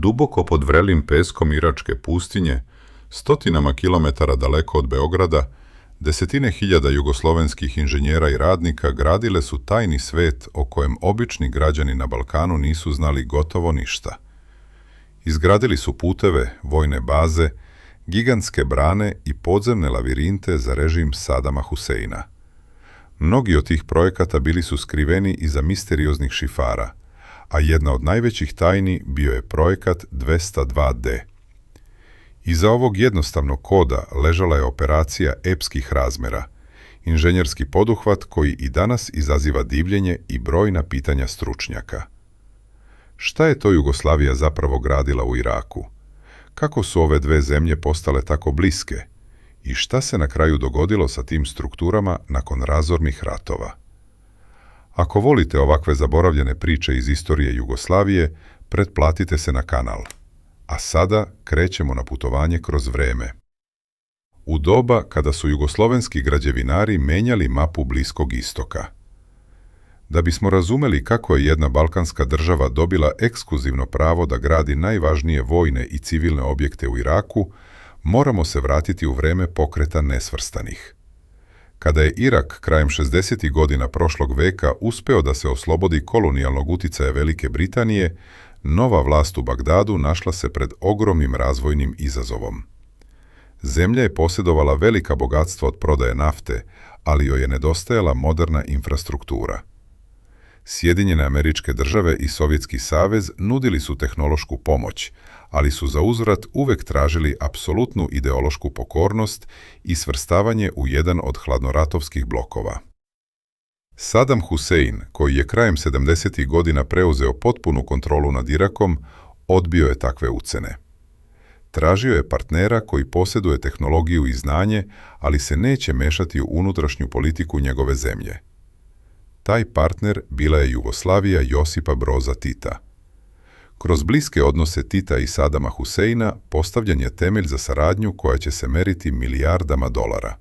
Duboko pod vrelim peskom iračke pustinje, stotinama kilometara daleko od Beograda, desetine hiljada jugoslovenskih inženjera i radnika gradile su tajni svet o kojem obični građani na Balkanu nisu znali gotovo ništa. Izgradili su puteve, vojne baze, gigantske brane i podzemne lavirinte za režim Sadama Huseina. Mnogi od tih projekata bili su skriveni iza misterioznih šifara, a jedna od najvećih tajni bio je projekat 202D. Iza ovog jednostavnog koda ležala je operacija epskih razmera, inženjerski poduhvat koji i danas izaziva divljenje i brojna pitanja stručnjaka. Šta je to Jugoslavija zapravo gradila u Iraku? Kako su ove dve zemlje postale tako bliske? I šta se na kraju dogodilo sa tim strukturama nakon razornih ratova? Ako volite ovakve zaboravljene priče iz istorije Jugoslavije, pretplatite se na kanal. A sada krećemo na putovanje kroz vreme. U doba kada su jugoslovenski građevinari menjali mapu Bliskog istoka. Da bismo razumeli kako je jedna balkanska država dobila ekskluzivno pravo da gradi najvažnije vojne i civilne objekte u Iraku, moramo se vratiti u vreme pokreta nesvrstanih. Kada je Irak krajem 60. godina prošlog veka uspeo da se oslobodi kolonijalnog uticaja Velike Britanije, nova vlast u Bagdadu našla se pred ogromnim razvojnim izazovom. Zemlja je posjedovala velika bogatstva od prodaje nafte, ali joj je nedostajala moderna infrastruktura. Sjedinjene Američke Države i Sovjetski savez nudili su tehnološku pomoć, ali su za uzvrat uvek tražili apsolutnu ideološku pokornost i svrstavanje u jedan od hladnoratovskih blokova. Sadam Husein, koji je krajem 70. godina preuzeo potpunu kontrolu nad Irakom, odbio je takve ucene. Tražio je partnera koji posjeduje tehnologiju i znanje, ali se neće mešati u unutrašnju politiku njegove zemlje. Taj partner bila je Jugoslavija Josipa Broza Tita. Kroz bliske odnose Tita i Sadama Huseina postavljen je temelj za saradnju koja će se meriti milijardama dolara.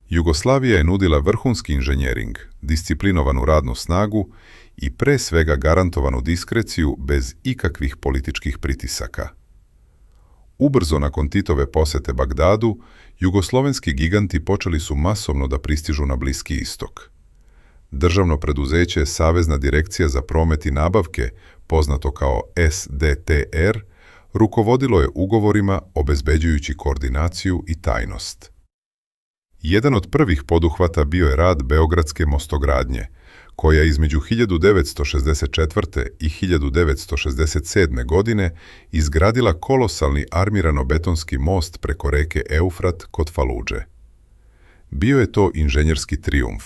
Jugoslavija je nudila vrhunski inženjering, disciplinovanu radnu snagu i pre svega garantovanu diskreciju bez ikakvih političkih pritisaka. Ubrzo nakon Titove posete Bagdadu, jugoslovenski giganti počeli su masovno da pristižu na Bliski istok. Državno preduzeće Savezna direkcija za promet i nabavke, poznato kao SDTR, rukovodilo je ugovorima obezbeđujući koordinaciju i tajnost. Jedan od prvih poduhvata bio je rad Beogradske mostogradnje, koja je između 1964. i 1967. godine izgradila kolosalni armirano-betonski most preko reke Eufrat kod Faludže. Bio je to inženjerski trijumf,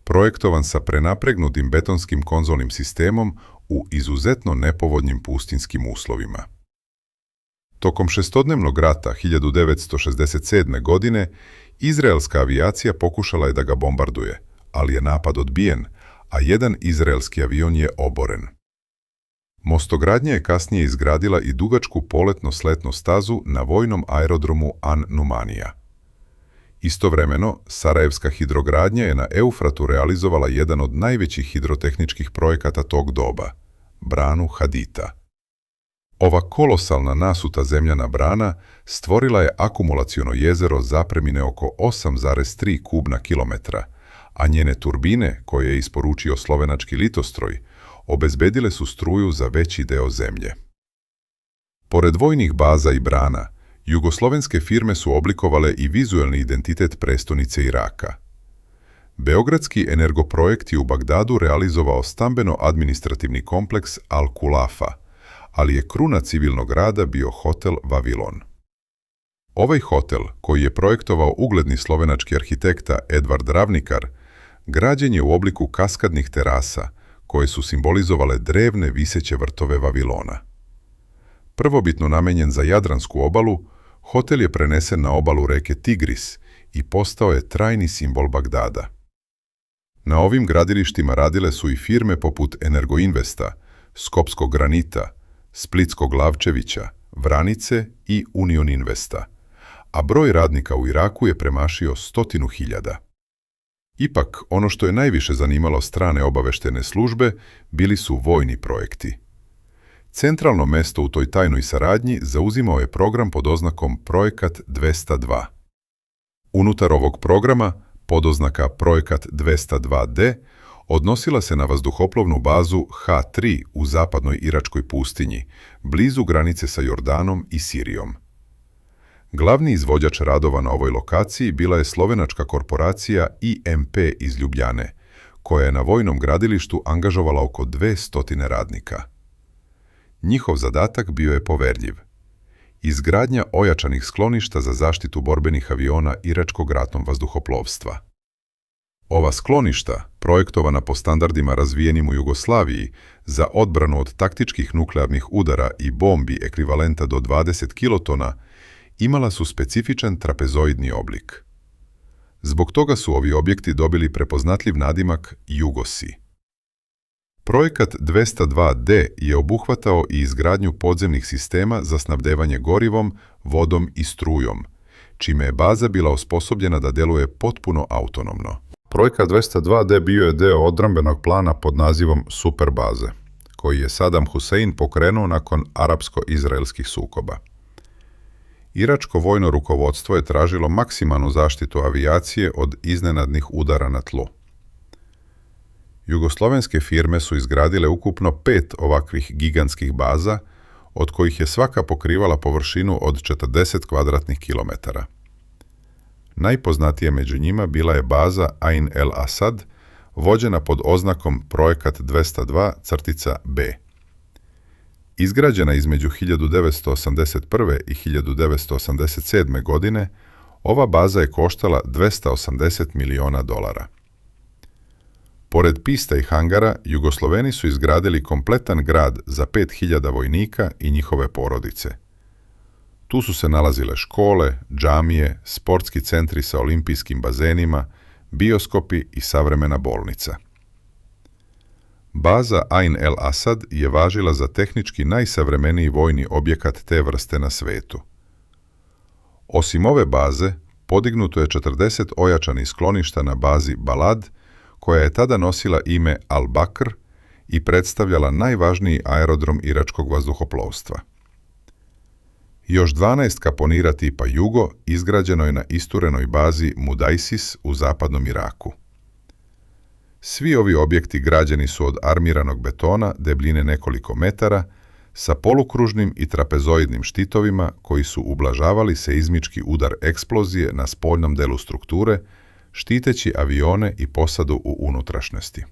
projektovan sa prenapregnutim betonskim konzolnim sistemom u izuzetno nepovoljnim pustinskim uslovima. Tokom šestodnevnog rata 1967. godine izraelska avijacija pokušala je da ga bombarduje, ali je napad odbijen, a jedan izraelski avion je oboren. Mostogradnja je kasnije izgradila i dugačku poletno-sletnu stazu na vojnom aerodromu An Numanija. Istovremeno, Sarajevska hidrogradnja je na Eufratu realizovala jedan od najvećih hidrotehničkih projekata tog doba, branu Hadita. Ova kolosalna nasuta zemljana brana stvorila je akumulaciono jezero zapremine oko 8,3 kubna kilometra, a njene turbine, koje je isporučio slovenački litostroj, obezbedile su struju za veći deo zemlje. Pored vojnih baza i brana, jugoslovenske firme su oblikovale i vizuelni identitet prestonice Iraka. Beogradski energoprojekt je u Bagdadu realizovao stambeno-administrativni kompleks Al-Kulafa, ali je kruna civilnog rada bio hotel Vavilon. Ovaj hotel, koji je projektovao ugledni slovenački arhitekta Edvard Ravnikar, građen je u obliku kaskadnih terasa, koje su simbolizovale drevne viseće vrtove Vavilona. Prvobitno namenjen za Jadransku obalu, hotel je prenesen na obalu reke Tigris i postao je trajni simbol Bagdada. Na ovim gradilištima radile su i firme poput Energoinvesta, Skopskog granita, Splitskog Lavčevića, Vranice i Union Investa, a broj radnika u Iraku je premašio 100.000. Ipak, ono što je najviše zanimalo strane obaveštene službe bili su vojni projekti. Centralno mesto u toj tajnoj saradnji zauzimao je program pod oznakom Projekat 202. Unutar ovog programa, podoznaka Projekat 202D, odnosila se na vazduhoplovnu bazu H3 u zapadnoj iračkoj pustinji, blizu granice sa Jordanom i Sirijom. Glavni izvođač radova na ovoj lokaciji bila je slovenačka korporacija IMP iz Ljubljane, koja je na vojnom gradilištu angažovala oko 200 radnika. Njihov zadatak bio je poverljiv. Izgradnja ojačanih skloništa za zaštitu borbenih aviona iračkog ratnog vazduhoplovstva. Ova skloništa, projektovana po standardima razvijenim u Jugoslaviji za odbranu od taktičkih nuklearnih udara i bombi ekvivalenta do 20 kilotona, imala su specifičan trapezoidni oblik. Zbog toga su ovi objekti dobili prepoznatljiv nadimak Jugosi. Projekat 202D je obuhvatao i izgradnju podzemnih sistema za snabdevanje gorivom, vodom i strujom, čime je baza bila osposobljena da deluje potpuno autonomno. Projekat 202D bio je deo odbrambenog plana pod nazivom Superbaze, koji je Saddam Hussein pokrenuo nakon arapsko-izraelskih sukoba. Iračko vojno rukovodstvo je tražilo maksimalnu zaštitu avijacije od iznenadnih udara na tlu. Jugoslovenske firme su izgradile ukupno 5 ovakvih gigantskih baza, od kojih je svaka pokrivala površinu od 40 kvadratnih kilometara. Najpoznatija među njima bila je baza Ain el Asad, vođena pod oznakom Projekat 202-B. Izgrađena između 1981. i 1987. godine, ova baza je koštala $280 miliona. Pored pista i hangara, Jugosloveni su izgradili kompletan grad za 5000 vojnika i njihove porodice. Tu su se nalazile škole, džamije, sportski centri sa olimpijskim bazenima, bioskopi i savremena bolnica. Baza Ain el Asad je važila za tehnički najsavremeniji vojni objekat te vrste na svetu. Osim ove baze, podignuto je 40 ojačanih skloništa na bazi Balad, koja je tada nosila ime Al-Bakr i predstavljala najvažniji aerodrom iračkog vazduhoplovstva. Još 12 kaponira tipa Jugo izgrađeno je na isturenoj bazi Mudaisis u zapadnom Iraku. Svi ovi objekti građeni su od armiranog betona debljine nekoliko metara sa polukružnim i trapezoidnim štitovima koji su ublažavali seizmički udar eksplozije na spoljnom delu strukture, štiteći avione i posadu u unutrašnjosti.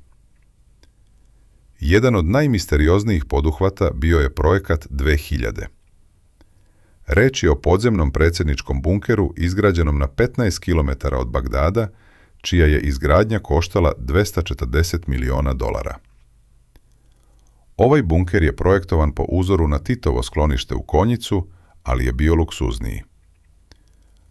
Jedan od najmisterioznijih poduhvata bio je Projekat 2000. Reč je o podzemnom predsjedničkom bunkeru izgrađenom na 15 km od Bagdada, čija je izgradnja koštala $240 miliona. Ovaj bunker je projektovan po uzoru na Titovo sklonište u Konjicu, ali je bio luksuzniji.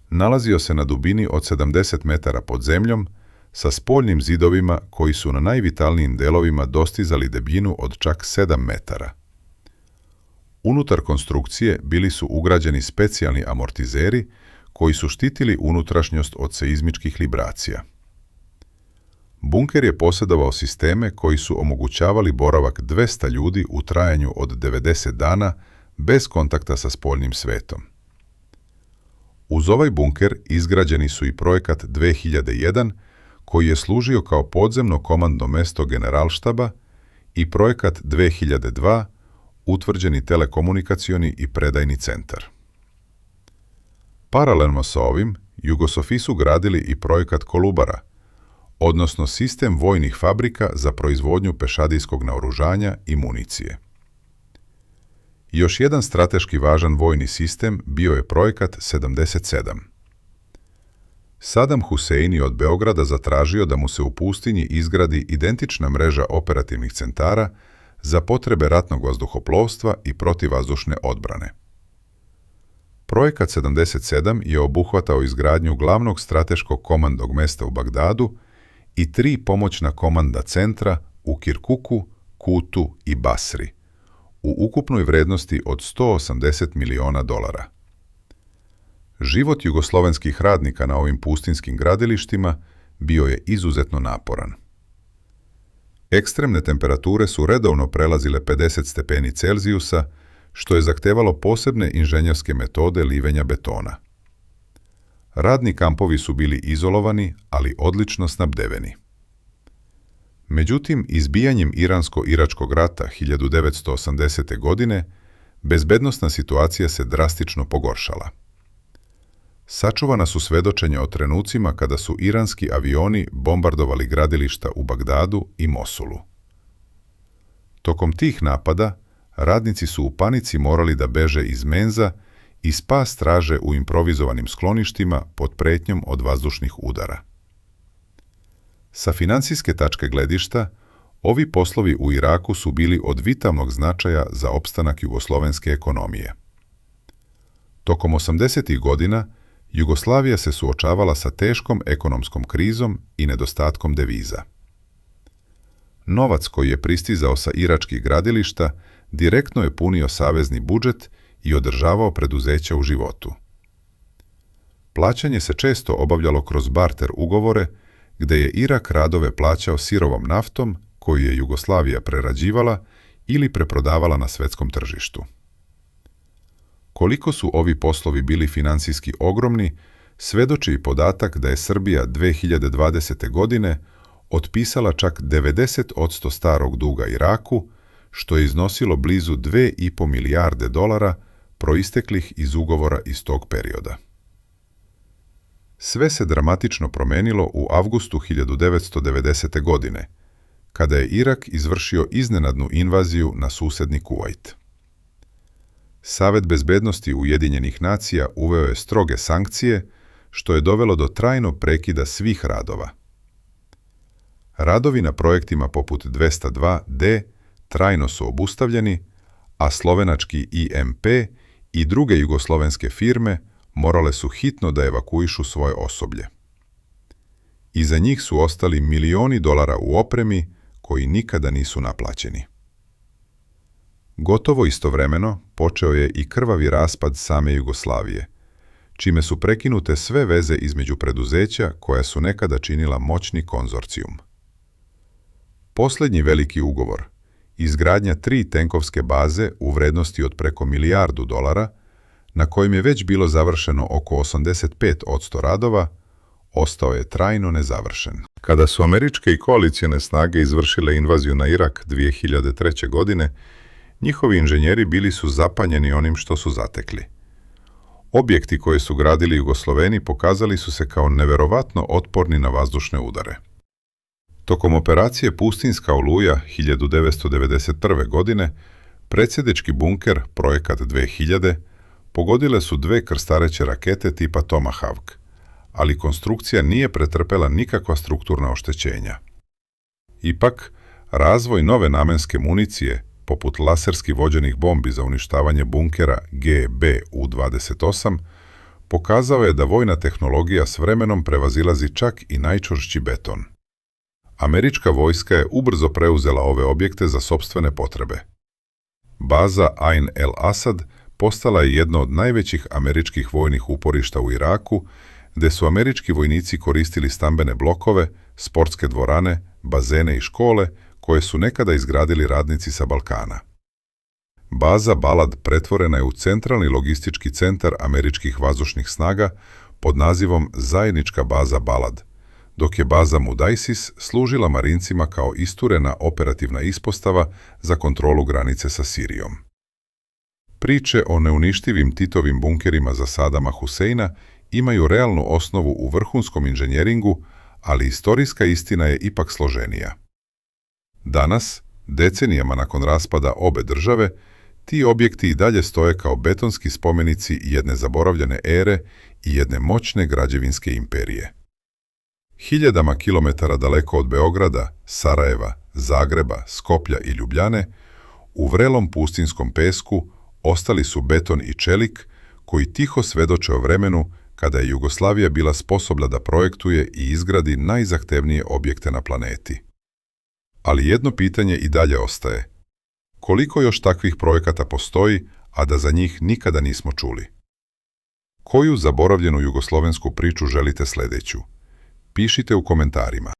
Nalazio se na dubini od 70 metara pod zemljom, sa spoljnim zidovima koji su na najvitalnijim delovima dostizali debljinu od čak 7 metara. Unutar konstrukcije bili su ugrađeni specijalni amortizeri koji su štitili unutrašnjost od seizmičkih libracija. Bunker je posjedovao sisteme koji su omogućavali boravak 200 ljudi u trajanju od 90 dana bez kontakta sa spoljnim svetom. Uz ovaj bunker izgrađeni su i Projekat 2001, koji je služio kao podzemno komandno mesto generalštaba, i Projekat 2002, utvrđeni telekomunikacioni i predajni centar. Paralelno sa ovim, Jugosofi su gradili i Projekat Kolubara, odnosno sistem vojnih fabrika za proizvodnju pešadijskog naoružanja i municije. Još jedan strateški važan vojni sistem bio je Projekat 77. Saddam Hussein je od Beograda zatražio da mu se u pustinji izgradi identična mreža operativnih centara za potrebe ratnog vazduhoplovstva i protivvazdušne odbrane. Projekat 77 je obuhvatao izgradnju glavnog strateškog komandnog mesta u Bagdadu i 3 pomoćna komandna centra u Kirkuku, Kutu i Basri, u ukupnoj vrednosti od $180 miliona. Život jugoslovenskih radnika na ovim pustinskim gradilištima bio je izuzetno naporan. Ekstremne temperature su redovno prelazile 50 stepeni Celzijusa, što je zahtevalo posebne inženjerske metode livenja betona. Radni kampovi su bili izolovani, ali odlično snabdeveni. Međutim, izbijanjem Iransko-Iračkog rata 1980. godine, bezbednosna situacija se drastično pogoršala. Sačuvana su svedočenja o trenucima kada su iranski avioni bombardovali gradilišta u Bagdadu i Mosulu. Tokom tih napada, radnici su u panici morali da beže iz menza i spas traže u improvizovanim skloništima pod pretnjom od vazdušnih udara. Sa financijske tačke gledišta, ovi poslovi u Iraku su bili od vitalnog značaja za opstanak jugoslovenske ekonomije. Tokom 80. godina, Jugoslavija se suočavala sa teškom ekonomskom krizom i nedostatkom deviza. Novac koji je pristizao sa iračkih gradilišta direktno je punio savezni budžet i održavao preduzeća u životu. Plaćanje se često obavljalo kroz barter ugovore, gde je Irak radove plaćao sirovom naftom koju je Jugoslavija prerađivala ili preprodavala na svetskom tržištu. Koliko su ovi poslovi bili finansijski ogromni, svedoči i podatak da je Srbija 2020. godine otpisala čak 90% starog duga Iraku, što je iznosilo blizu 2,5 milijarde dolara proisteklih iz ugovora iz tog perioda. Sve se dramatično promenilo u avgustu 1990. godine, kada je Irak izvršio iznenadnu invaziju na susedni Kuvajt. Savet bezbednosti Ujedinjenih nacija uveo je stroge sankcije, što je dovelo do trajnog prekida svih radova. Radovi na projektima poput 202D trajno su obustavljeni, a slovenački IMP i druge jugoslovenske firme morale su hitno da evakuišu svoje osoblje. Iza njih su ostali milioni dolara u opremi koji nikada nisu naplaćeni. Gotovo istovremeno počeo je i krvavi raspad same Jugoslavije, čime su prekinute sve veze između preduzeća koja su nekada činila moćni konzorcijum. Posljednji veliki ugovor, izgradnja 3 tenkovske baze u vrednosti od preko $1 milijardu, na kojim je već bilo završeno oko 85% radova, ostao je trajno nezavršen. Kada su američke i koalicijne snage izvršile invaziju na Irak 2003. godine, njihovi inženjeri bili su zapanjeni onim što su zatekli. Objekti koje su gradili Jugosloveni pokazali su se kao neverovatno otporni na vazdušne udare. Tokom operacije Pustinjska oluja 1991. godine, predsjednički bunker, projekat 2000, pogodile su 2 krstareće rakete tipa Tomahawk, ali konstrukcija nije pretrpela nikakva strukturna oštećenja. Ipak, razvoj nove namenske municije, poput laserski vođenih bombi za uništavanje bunkera GBU-28, pokazao je da vojna tehnologija s vremenom prevazilazi čak i najčvršći beton. Američka vojska je ubrzo preuzela ove objekte za sopstvene potrebe. Baza Ain el Asad postala je jedno od najvećih američkih vojnih uporišta u Iraku, gde su američki vojnici koristili stambene blokove, sportske dvorane, bazene i škole, koje su nekada izgradili radnici sa Balkana. Baza Balad pretvorena je u centralni logistički centar američkih vazdušnih snaga pod nazivom Zajednička baza Balad, dok je baza Mudaisis služila marincima kao isturena operativna ispostava za kontrolu granice sa Sirijom. Priče o neuništivim Titovim bunkerima za Sadama Huseina imaju realnu osnovu u vrhunskom inženjeringu, ali istorijska istina je ipak složenija. Danas, decenijama nakon raspada obe države, ti objekti i dalje stoje kao betonski spomenici jedne zaboravljene ere i jedne moćne građevinske imperije. Hiljadama kilometara daleko od Beograda, Sarajeva, Zagreba, Skoplja i Ljubljane, u vrelom pustinskom pesku ostali su beton i čelik koji tiho svedoče o vremenu kada je Jugoslavija bila sposobna da projektuje i izgradi najzahtevnije objekte na planeti. Ali jedno pitanje i dalje ostaje. Koliko još takvih projekata postoji, a da za njih nikada nismo čuli? Koju zaboravljenu jugoslovensku priču želite sljedeću? Pišite u komentarima.